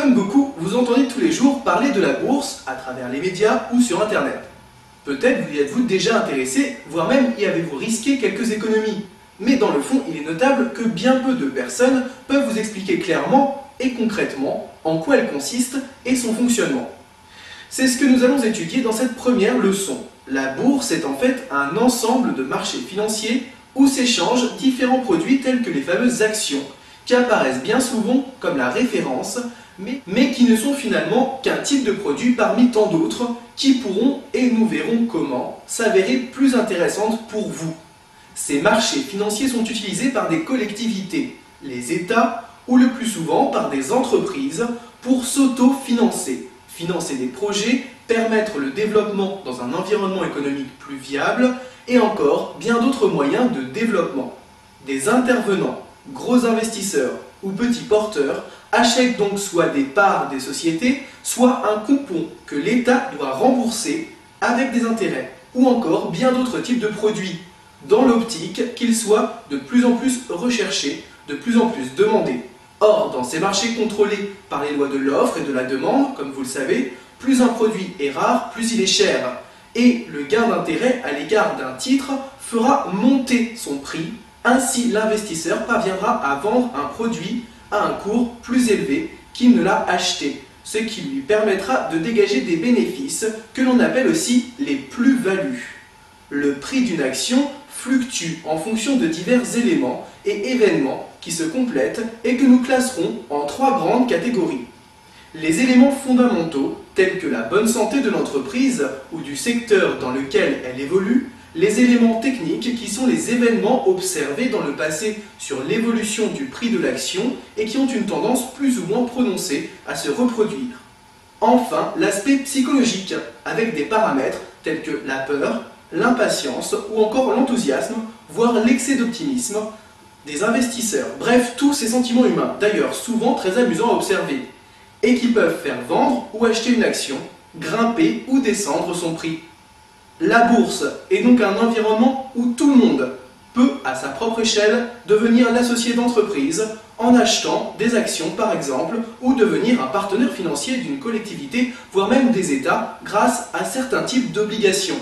Comme beaucoup, vous entendez tous les jours parler de la bourse à travers les médias ou sur internet. Peut-être vous y êtes-vous déjà intéressé, voire même y avez-vous risqué quelques économies. Mais dans le fond, il est notable que bien peu de personnes peuvent vous expliquer clairement et concrètement en quoi elle consiste et son fonctionnement. C'est ce que nous allons étudier dans cette première leçon. La bourse est en fait un ensemble de marchés financiers où s'échangent différents produits tels que les fameuses actions, qui apparaissent bien souvent comme la référence, mais qui ne sont finalement qu'un type de produit parmi tant d'autres qui pourront, et nous verrons comment, s'avérer plus intéressantes pour vous. Ces marchés financiers sont utilisés par des collectivités, les États, ou le plus souvent par des entreprises pour s'auto-financer, financer des projets, permettre le développement dans un environnement économique plus viable, et encore bien d'autres moyens de développement. Des intervenants, gros investisseurs ou petits porteurs achètent donc soit des parts des sociétés, soit un coupon que l'État doit rembourser avec des intérêts, ou encore bien d'autres types de produits, dans l'optique qu'ils soient de plus en plus recherchés, de plus en plus demandés. Or, dans ces marchés contrôlés par les lois de l'offre et de la demande, comme vous le savez, plus un produit est rare, plus il est cher. Et le gain d'intérêt à l'égard d'un titre fera monter son prix. Ainsi, l'investisseur parviendra à vendre un produit à un cours plus élevé qu'il ne l'a acheté, ce qui lui permettra de dégager des bénéfices que l'on appelle aussi les plus-values. Le prix d'une action fluctue en fonction de divers éléments et événements qui se complètent et que nous classerons en trois grandes catégories. Les éléments fondamentaux, tels que la bonne santé de l'entreprise ou du secteur dans lequel elle évolue, les éléments techniques qui sont les événements observés dans le passé sur l'évolution du prix de l'action et qui ont une tendance plus ou moins prononcée à se reproduire. Enfin, l'aspect psychologique, avec des paramètres tels que la peur, l'impatience ou encore l'enthousiasme, voire l'excès d'optimisme des investisseurs. Bref, tous ces sentiments humains, d'ailleurs souvent très amusants à observer, et qui peuvent faire vendre ou acheter une action, grimper ou descendre son prix. La bourse est donc un environnement où tout le monde peut, à sa propre échelle, devenir l'associé d'entreprise en achetant des actions par exemple, ou devenir un partenaire financier d'une collectivité, voire même des États, grâce à certains types d'obligations.